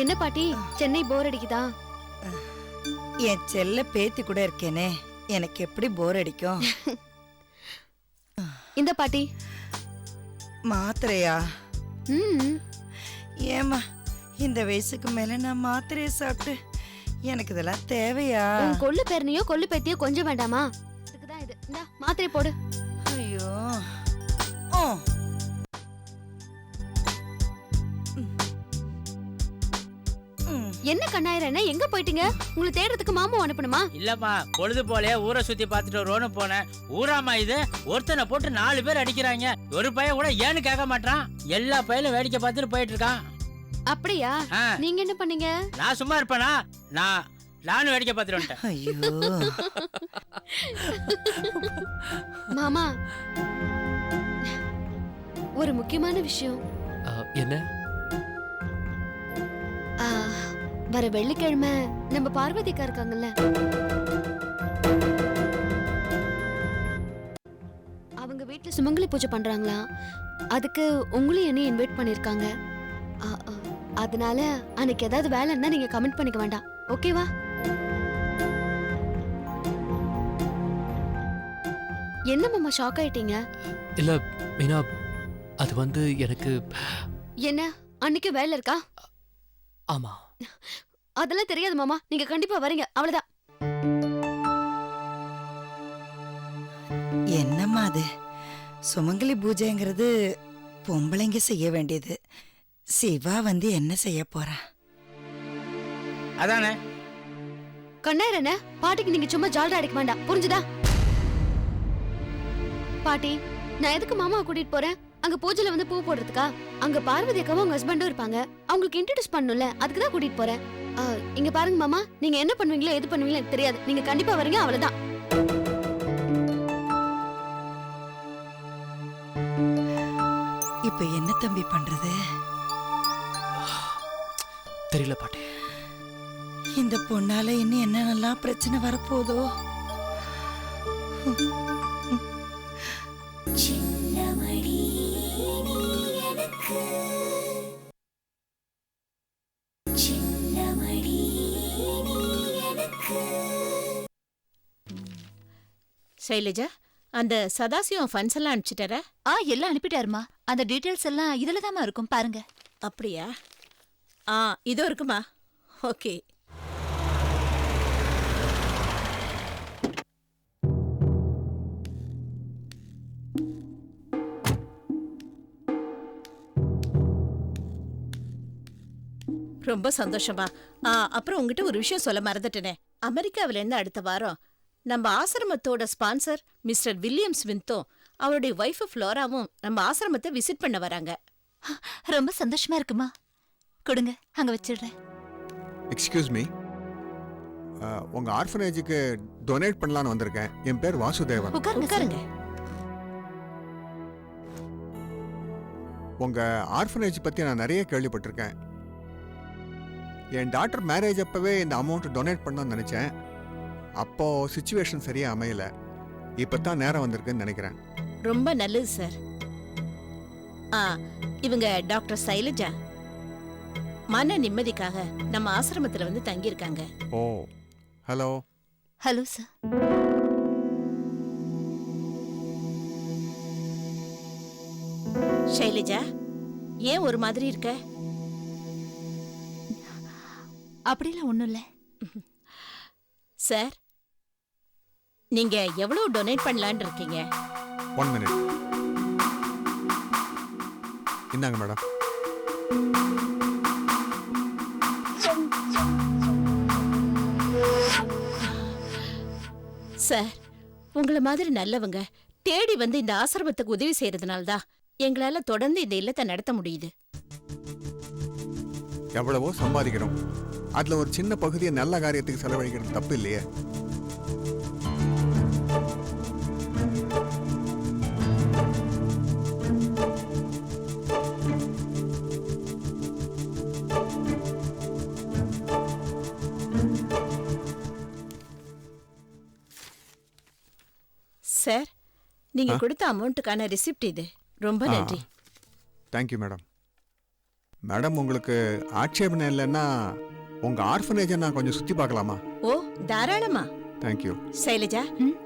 என்ன பாட்டி, சென்னை போர் அடிக்குதா? என் செல்ல பேத்தி கூட இருக்கேனே, எனக்கு எப்படி போர் அடிக்கும்? இந்த பாட்டி. மாத்திரையா? ம். ஏமா இந்த வயசுக்கு மேல நான் மாத்திரையை சாப்பிட்டு எனக்கு இதெல்லாம் தேவையா? உன் கொள்ளு பேரனையோ கொள்ளு பேத்தியோ கொஞ்சம் வேண்டாமா? இதுக்குதான் இது. இந்தா மாத்திரை போடு. ஐயோ. என்ன கண்ணாயிரம், எங்க போயிட்டீங்க? உங்களை தேடுறதுக்கு மாமா அனுப்பணுமா? இல்லப்பா, பொழுது போல ஊரை சுத்தி பார்த்துட்டு வருவோன்னு போனேன். ஊராமா இது? ஒருத்தனை போட்டு 4 பேர் அடிக்கிறாங்க. ஒரு பையன் கூட ஏன்னு கேட்க மாட்டான். எல்லா பையனும் வேடிக்கை பார்த்துட்டு போயிட்டு இருக்கான். அப்படியா? நீங்க என்ன பண்ணீங்க? நான் சும்மா இருப்பேனா? நானும் வேடிக்கை பார்த்துட்டு வந்துட்டேன். ஐயோ மாமா, ஒரு முக்கியமான விஷயம். என்ன? வர வெள்ளிக்கிழமை நம்ம பார்வதிக்கா இருக்காங்கல்ல, அவங்க வீட்டுல சுமங்கலி பூஜை பண்றாங்களா? அதுக்கு உங்களையும் என்ன இன்வைட் பண்ணிருக்காங்க. அதனால அன்னைக்கு ஏதாவது வேலை இருந்தா நீங்க கமெண்ட் பண்ணிக்க வேண்டாம், ஓகேவா? என்ன மாமா ஷாக் ஆயிட்டீங்க? இல்ல மீனா, அது வந்து எனக்கு என்ன அன்னைக்கு வேலை இருக்கா? ஆமா. அதெல்லாம் தெரியாது மாமா, நீங்க கண்டிப்பா வரீங்க, அவ்வளவுதான். என்னம்மா அது? சுமங்கலி பூஜைங்கிறது பொம்பளைங்க செய்ய வேண்டியது. சிவா வந்து என்ன செய்ய போறா? அதானே கண்ணாயிரம் என்ன பாட்டிக்கு நீங்க சும்மா ஜால்ரா அடிக்க வேண்டாம், புரிஞ்சுதா? பாட்டி, நான் எதுக்கு மாமாவை கூட்டிட்டு போறேன்? அங்க பூஜைல வந்து பூ போடுறதுக்கா? அங்க பார்வதி அக்காவும் அவங்க ஹஸ்பண்டும் இருப்பாங்க, அவங்களுக்கு இன்ட்ரோடியூஸ் பண்ணணும்ல, அதுக்கு தான் கூட்டிட்டு போறேன். இங்க பாருங்க மாமா, நீங்க என்ன பண்ணுவீங்களோ எது பண்ணுவீங்களோ எனக்கு தெரியாது, நீங்க கண்டிப்பா வரீங்க, அவ்வளவுதான். இப்ப என்ன தம்பி பண்றது? தெரியல பாட்டி. இந்த பொண்ணால இன்னும் என்னென்னலாம் பிரச்சனை வரப்போதோ? சைலஜா, அந்த சதாசிவம் ஃபண்ட்ஸ் எல்லாம் அனுப்பிச்சிட்டாரா? எல்லாம் அனுப்பிட்டாருமா. அந்த டீடைல்ஸ் எல்லாம் இதுல தாமா இருக்கும், பாருங்க. அப்படியா? இதோ இருக்குமா? ஓகே. ரொம்ப சந்தோஷமா. அப்புறம் உங்ககிட்ட ஒரு விஷயம் சொல்ல மறந்துட்டேனே. அமெரிக்காவில இருந்து அடுத்த வாரம் நம்ம ஆசிரமத்தோட ஸ்பான்சர் மிஸ்டர் வில்லியம்ஸ் வின்த்தும் அவருடைய ஒய்ஃப் ஃப்ளோராவும் நம்ம ஆசிரமத்தை விசிட் பண்ண வராங்க. ரொம்ப சந்தோஷமா இருக்குமா. கொடுங்க, அங்க வச்சிடுறேன். எக்ஸ்கியூஸ் மீ, உங்க ஆர்ஃபனேஜுக்கு டொனேட் பண்ணலான்னு வந்திருக்கேன். என் பேர் வாசுதேவன். உட்காருங்க. உங்க ஆர்ஃபனேஜ் பத்தி நான் நிறைய கேள்விப்பட்டிருக்கேன். என் டாக்டர் மேரேஜ் அப்பவே இந்த அமௌண்ட் டொனேட் பண்ணணும்னு நினைச்சேன். அப்போ சிச்சுவேஷன் சரியா அமையல. இப்பதான் நேரம் வந்திருக்குன்னு நினைக்கிறேன். ரொம்ப நல்லது சார். இவங்க டாக்டர் சைலஜா மன நிம்மதிக்காக நம்ம ஆசிரமத்துல வந்து தங்கியிருக்காங்க. ஓ, ஹலோ. Hello sir. சைலஜா, ஏன் ஒரு மாதிரி இருக்க? அப்படிலாம் ஒண்ணும் இல்ல சார். நீங்க எவ்வளவு டொனேட் பண்ணலான்னு இருக்கீங்க? 1 மினிட். இந்தாங்க மேடம். சார், உங்களை மாதிரி நல்லவங்க தேடி வந்து இந்த ஆசிரமத்துக்கு உதவி செய்யறதுனால்தான் எங்களால தொடர்ந்து இந்த இல்லத்தை நடத்த முடியுது. எவ்வளவோ சம்பாதிக்கிறோம், அதுல ஒரு சின்ன பகுதியை நல்ல காரியத்துக்கு செலவழிக்கிறது தப்பு இல்லையே. சார், நீங்க கொடுத்த அமௌண்ட்டுக்கான ரிசிப்ட் இது. ரொம்ப நன்றி. Thank you madam. மேடம் உங்களுக்கு ஆட்சேபனை இல்லைன்னா உங்க ஆர்ஃபனேஜை நான் கொஞ்சம் சுத்தி பார்க்கலாமா? ஓ தாராளமா. தேங்க்யூ. சைலஜா,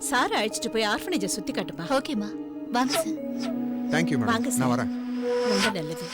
சார் அழைச்சிட்டு போய் ஆர்ஃபனேஜை சுத்தி காட்டுமா. ஓகேம்மா, வாங்க சார். Thank you madam. வாங்க நான் சார். வரேன். ரொம்ப நல்லது.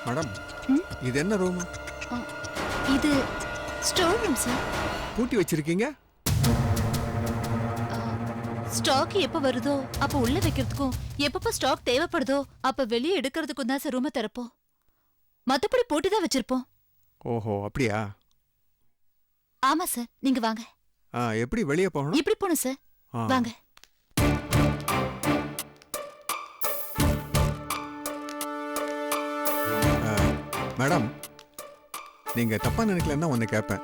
மேடம், இது என்ன ரூம்? இது ஸ்டோர் ரூம் சார். பூட்டி வச்சிருக்கீங்க? ஸ்டாக் எப்ப வருதோ அப்ப உள்ள வைக்கிறதுக்கும், எப்பப்ப ஸ்டாக் தேவைப்படுதோ அப்ப வெளியே எடுக்கிறதுக்கும் தான் சார் ரூமை திறப்போம். மத்தபடி போட்டு தான் வச்சிருப்போம். ஓஹோ, அப்படியா? ஆமா சார், நீங்க வாங்க. எப்படி வெளியே போகணும்? இப்படி போணும் சார், வாங்க. மேடம், நீங்க தப்பா நினைக்கலன்னா ஒன்று கேட்பேன்.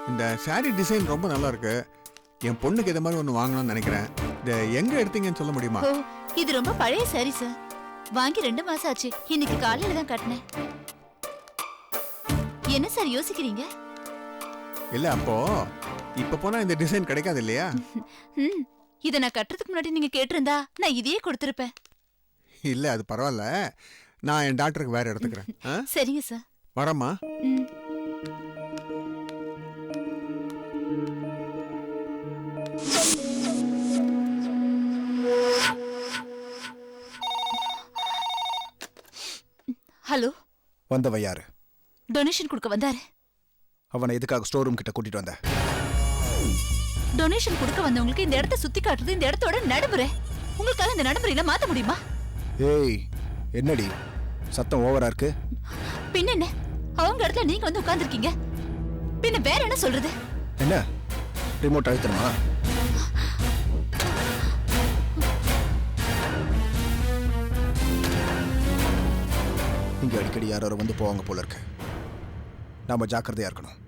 இந்த சாரி டிசைன் ரொம்ப நல்லா இருக்கு. என் பொண்ணுக்கு இதை மாதிரி ஒன்று வாங்கணும்னு நினைக்கிறேன். இதை எங்க எடுத்தீங்கன்னு சொல்ல முடியுமா? ஓ, இது ரொம்ப பழைய சாரி சார். வாங்கி 2 மாசம் ஆச்சு. இன்னைக்கு காலையில தான் கட்டினேன். என்ன சார் யோசிக்கிறீங்க? இல்ல, அப்போ இப்ப போனா இந்த டிசைன் கிடைக்காது இல்லையா? இத நான் கட்டுறதுக்கு முன்னாடி நீங்க கேட்டிருந்தா நான் இதையே கொடுத்திருப்பேன். இல்ல, அது பரவாயில்ல. நான் என் டாக்டருக்கு வேற எடுத்துக்கிறேன். சரிங்க சார். வரமா? ஹலோ, வந்தவ யாரு? டொனேஷன் கொடுக்க வந்தாரு. அவனை எதுக்காக ஸ்டோர் ரூம் கிட்ட கூட்டிட்டு வந்த? டொனேஷன் கொடுக்க வந்தவங்களுக்கு இந்த இடத்த சுத்தி காட்டுறது இந்த இடத்தோட நடைமுறை. உங்களுக்காக இந்த நடைமுறையில மாத்த முடியுமா? ஏய், என்னடி சத்தம் ஓவரா இருக்கு? பின்ன என்ன, அவங்க இடத்துல நீங்க வந்து உட்கார்ந்துருக்கீங்க. பின்ன வேற என்ன சொல்றது? என்ன ரிமோட் அழுத்தணுமா? இங்க அடிக்கடி யாரோ வந்து போவாங்க போல இருக்கு. நாம ஜாக்கிரதையா இருக்கணும்.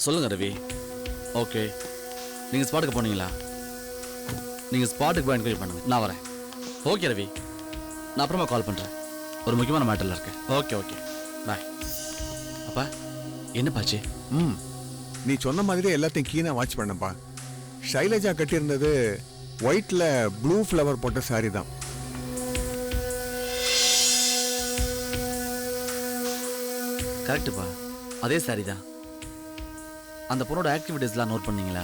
சொல்லுங்க ரவி. ஓகே, நீங்கள் ஸ்பாட்டுக்கு போனீங்களா? நீங்கள் ஸ்பாட்டுக்கு போய் என்கொயரி பண்ணுங்க, நான் வரேன். ஓகே ரவி, நான் அப்புறமா கால் பண்ணுறேன். ஒரு முக்கியமான மேட்டரில் இருக்கேன். ஓகே ஓகே, பாய். அப்பா, என்ன பாச்சு? நீ சொன்ன மாதிரி எல்லாத்தையும் கீனா வாட்ச் பண்ணப்பா. ஷைலஜா கட்டியிருந்தது ஒயிட்ல ப்ளூ ஃப்ளவர் போட்ட சாரி தான். கரெக்டுப்பா, அதே சாரி தான். அந்த பொண்ணோட ஆக்டிவிட்டீஸ்லாம் நோட் பண்ணீங்களா?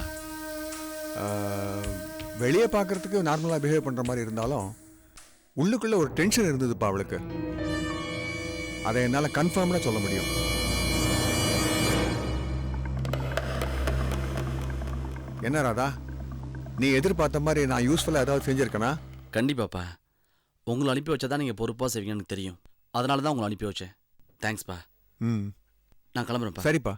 வெளியே பார்க்கறதுக்கு நார்மலாக பிஹேவ் பண்ணுற மாதிரி இருந்தாலும் உள்ளுக்குள்ள ஒரு டென்ஷன் இருந்ததுப்பா அவளுக்கு. அதை என்னால் கன்ஃபார்ம்டாக சொல்ல முடியும். என்ன ராதா, நீ எதிர்பார்த்த மாதிரி நான் யூஸ்ஃபுல்லாக ஏதாவது செஞ்சுருக்கேனா? கண்டிப்பாப்பா, உங்களை அனுப்பி வச்சா தான் நீங்கள் பொறுப்பாக செய்வீங்கன்னு எனக்கு தெரியும். அதனால தான் உங்களை அனுப்பி வச்சேன். தேங்க்ஸ்ப்பா. நான் கிளம்புறேன்ப்பா. சரிப்பா.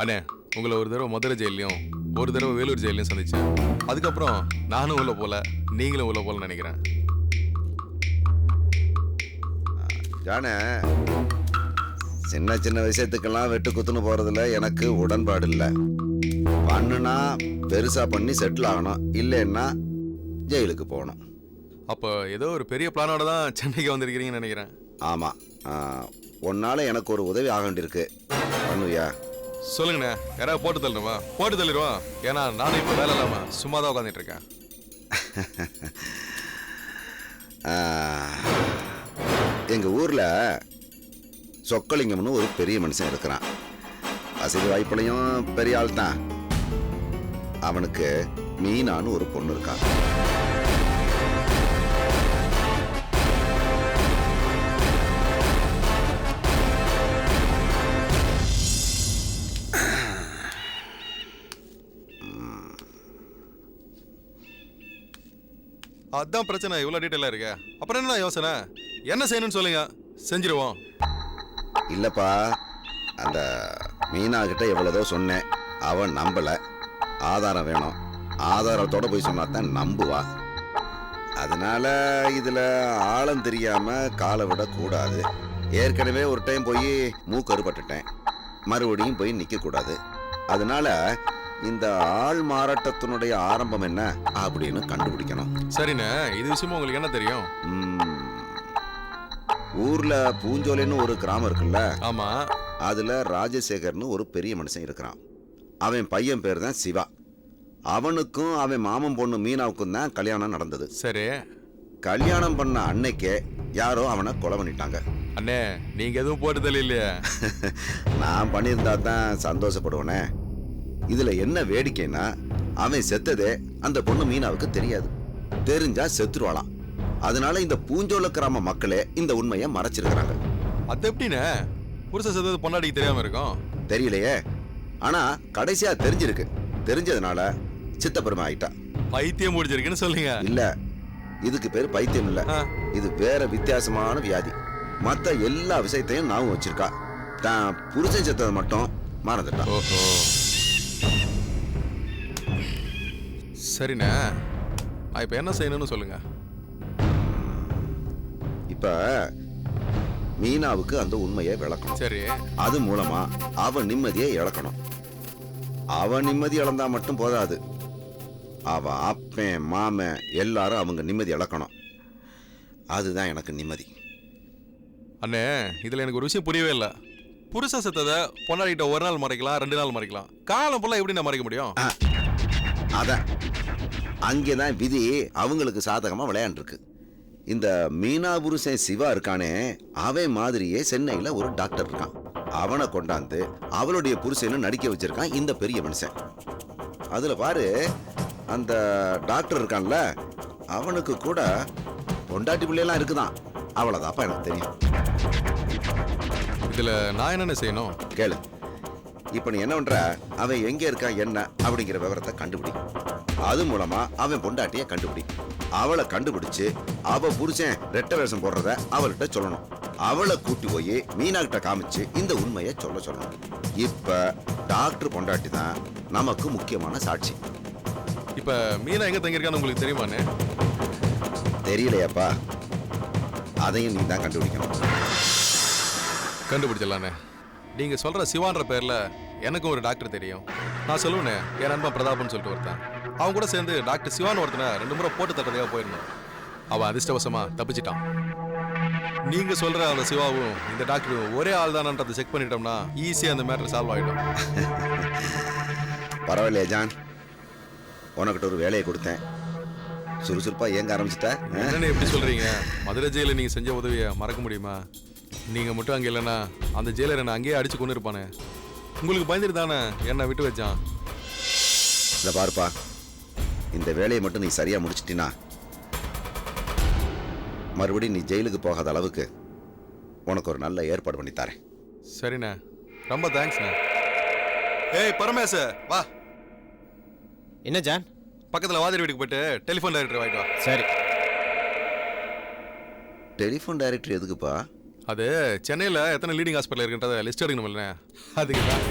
அண்ணே, உங்களை ஒரு தடவை மதுரை ஜெயிலையும் ஒரு தடவை வேலூர் ஜெயிலையும் சந்திச்சேன். அதுக்கப்புறம் நானும் உள்ள போல, நீங்களும் உள்ள போல நினைக்கிறேன். ஜானே, சின்ன சின்ன விஷயத்துக்கெல்லாம் வெட்டு குத்துன்னு போறதுல எனக்கு உடன்பாடு இல்லை. பண்ணுனா பெருசா பண்ணி செட்டில் ஆகணும், இல்லைன்னா ஜெயிலுக்கு போகணும். அப்போ ஏதோ ஒரு பெரிய பிளானோட தான் சென்னைக்கு வந்திருக்கிறீங்கன்னு நினைக்கிறேன். ஆமா, உன்னால எனக்கு ஒரு உதவி ஆக வேண்டியிருக்கு. பண்ணுவியா? சொல்லுங்கண்ணே, யாராவது போட்டு தள்ளுமா? போட்டு தள்ளிடுவோம். ஏன்னா நானும் இப்போ வேலை இல்லாம சும்மா தான் உட்காந்துட்டு இருக்கேன். எங்க ஊர்ல சொக்கலிங்கம்னு ஒரு பெரிய மனுஷன் இருக்கிறான். வசதி வாய்ப்புலையும் பெரிய ஆள் தான். அவனுக்கு மீனான்னு ஒரு பொண்ணு இருக்கான். அதான் பிரச்சனை, இவ்வளோ டீட்டெயிலாக இருக்க. அப்புறம் என்ன யோசனை? என்ன செய்யணும்னு சொல்லுங்க, செஞ்சிருவோம். இல்லப்பா, அந்த மீனா கிட்ட எவ்வளதோ சொன்னேன், அவன் நம்பல. ஆதாரம் வேணும், ஆதாரத்தோட போய் சொன்னா தான் நம்புவா. அதனால இதுல ஆழம் தெரியாம காலை விட கூடாது. ஏற்கனவே ஒரு டைம் போய் மூக்கறுபட்டுட்டேன், மறுபடியும் போய் நிக்க கூடாது. அதனால இந்த ஆள் மாறாட்டத்தினுடைய ஆரம்பம் என்ன அப்படின்னு கண்டுபிடிக்கணும். சரிண்ணே, இது விஷயமா உங்களுக்கு என்ன தெரியும்? ஊர்ல பூஞ்சோலைன்னு ஒரு கிராமம் இருக்குல்ல? ஆமா. அதுல ராஜசேகர்னு ஒரு பெரிய மனுஷன் இருக்கிறான். அவன் பையன் பேர் தான் சிவா. அவனுக்கும் அவன் மாமன் பொண்ணு மீனாவுக்கும் தான் கல்யாணம் நடந்தது. சரி. கல்யாணம் பண்ண அன்னைக்கே யாரோ அவனை கொலை பண்ணிட்டாங்க. அண்ணே, நீங்க எதுவும் போட்டு தெரியலையே. நான் பண்ணியிருந்தா தான் சந்தோஷப்படுவேனே. இதுல என்ன வேடிக்கைன்னா, அவன் செத்ததே அந்த பொண்ணு மீனாவுக்கு தெரியாது. தெரிஞ்சா செத்துருவாளாம். அதனால இந்த பூஞ்சோல கிராம மக்களே இந்த உண்மையை மறைச்சிருக்கிறாங்க. அது எப்படின்னு புருஷ செத்தது பொண்டாட்டிக்கு தெரியாம இருக்கும்? தெரியலையே, ஆனா கடைசியா தெரிஞ்சிருக்கு. தெரிஞ்சதுனால சித்தப்பெருமை ஆயிட்டா. பைத்தியம் முடிஞ்சிருக்குன்னு சொல்லுங்க. இல்ல, இதுக்கு பேரு பைத்தியம் இல்ல, இது வேற வித்தியாசமான வியாதி. மத்த எல்லா விஷயத்தையும் நாவும் வச்சிருக்கா, தான் புருஷன் செத்ததை மட்டும் மறந்துட்டா. ஓஹோ, சரிண்ணே. இப்ப என்ன செய்யணும்னு சொல்லுங்க. இப்ப மீனாவுக்கு அந்த உண்மையை விளக்கணும். சரி. அது மூலமா அவ நிம்மதியை இழக்கணும். அவ நிம்மதி இழந்தா மட்டும் போதாது, அவ அப்பன் மாமன் எல்லாரும் அவங்க நிம்மதி இழக்கணும். அதுதான் எனக்கு நிம்மதி. அண்ணே, இதுல எனக்கு ஒரு விஷயம் புரியவே இல்லை. புருஷ செத்ததை பொண்டாடிட்ட ஒரு நாள் மறைக்கலாம், 2 நாள் மறைக்கலாம், காலம் ஃபுல்லா எப்படி நான் மறைக்க முடியும்? அதான் அங்கேதான் விதி அவங்களுக்கு சாதகமா விளையாண்டுருக்கு. இந்த மீனா புருஷன் சிவா இருக்கானே, அவன் மாதிரியே சென்னையில ஒரு டாக்டர் இருக்கான். அவனை கொண்டாந்து அவளுடைய புருஷன்னு நடிக்க வச்சிருக்கான் இந்த பெரிய மனுஷன். அதுல பாரு, அந்த டாக்டர் இருக்கான்ல, அவனுக்கு கூட பொண்டாட்டி பிள்ளையெல்லாம் இருக்குதான். அவ்வளவுதாப்பா எனக்கு தெரியும். இதுல நான் என்னென்ன செய்யணும் கேளு. இப்ப நீ என்ன பண்ற, அவன் எங்க இருக்கான் என்ன அப்படிங்கிற விவரத்தை கண்டுபிடி. அது மூலமா அவன் பொண்டாட்டிய கண்டுபிடி. அவளை கண்டுபிடிச்சு அவ புருஷன் ரெட்டை வேஷம் போடுறத அவள்கிட்ட சொல்லணும். அவளை கூட்டி போய் மீனா கிட்ட காமிச்சு இந்த உண்மையை சொல்ல சொல்லணும். இப்ப டாக்டர் பொண்டாட்டி தான் நமக்கு முக்கியமான சாட்சி. இப்ப மீனா எங்க தங்கியிருக்கான்னு உங்களுக்கு தெரியுமாண்ணே? தெரியலையாப்பா, அதையும் நீ தான் கண்டுபிடிக்கணும். கண்டுபிடிச்சிடலாண்ணே. நீங்க சொல்ற சிவான்ற பேர்ல எனக்கும் ஒரு டாக்டர் தெரியும். நான் சொல்லுவேனே, என் நண்பன் பிரதாப்னு சொல்லிட்டு ஒருத்தன். அவன் கூட சேர்ந்து டாக்டர் சிவான் ஒருத்தனை 2 முறை போட்டு தட்டதையாக போயிருந்தோம். அவன் அதிர்ஷ்டவசமா தப்பிச்சிட்டான். நீங்க சொல்ற அந்த சிவாவும் இந்த டாக்டரும் ஒரே ஆள் தானன்றதை செக் பண்ணிட்டோம்னா ஈஸியா அந்த மேட்டர் சால்வ் ஆயிடும். பரவாயில்லையா ஜான், உனக்கிட்ட ஒரு வேலையை கொடுத்தேன், சுறுசுறுப்பா இயங்க ஆரம்பிச்சிட்ட. என்னன்னு எப்படி சொல்றீங்க? மதுரை ஜெயில நீங்க செஞ்ச உதவியை மறக்க முடியுமா? நீங்க மட்டும் அங்கே இல்லைன்னா அந்த ஜெயிலர் என்ன அங்கேயே அடிச்சு கொண்டு இருப்பானே. உங்களுக்கு பயந்துட்டு தானே என்னை விட்டு வச்சான். இதை பாருப்பா, இந்த வேலையை மட்டும் நீ சரியா முடிச்சிட்டினா மறுபடியும் நீ ஜெயிலுக்கு போகாத அளவுக்கு உனக்கு ஒரு நல்ல ஏற்பாடு பண்ணி தரேன். சரிண்ணே, ரொம்ப தேங்க்ஸ்ண்ணே. ஏய் பரமேச, வா. என்ன ஜான்? பக்கத்தில் வாதிரி வீட்டுக்கு போயிட்டு டெலிஃபோன் டைரக்டர் வாங்கிட்டு வா. சரி. டெலிஃபோன் டைரக்டர் எதுக்குப்பா? அது சென்னையில் எத்தனை லீடிங் ஹாஸ்பிட்டல் இருக்குன்றத லிஸ்ட் எடுக்கணும் இல்லைண்ணே, அதுக்கு தான்.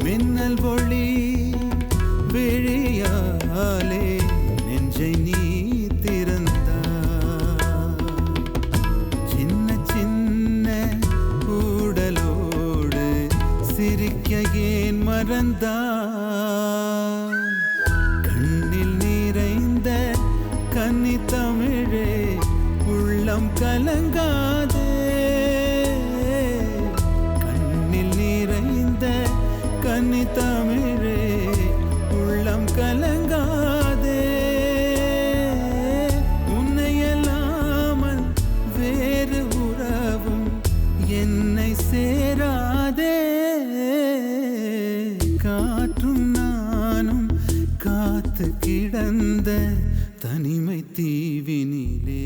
மின்னல் ஒளி விழியாலே நெஞ்சை நீ திறந்தாய், சின்ன சின்ன கூடலோடு சிரிக்க ஏன் மறந்தாய், கண்ணில் நிறைந்த கன்னி தமிழே உள்ளம் கலங்காதே, கண்ணில் நிறைந்த கன்னி தமிழே உள்ளம் கலங்காதே, உன்னையல்லாமல் வேறு உறவும் என்னை சேராதே, காற்றும் நானும் காத்து கிடந்த தனிமை தீவினிலே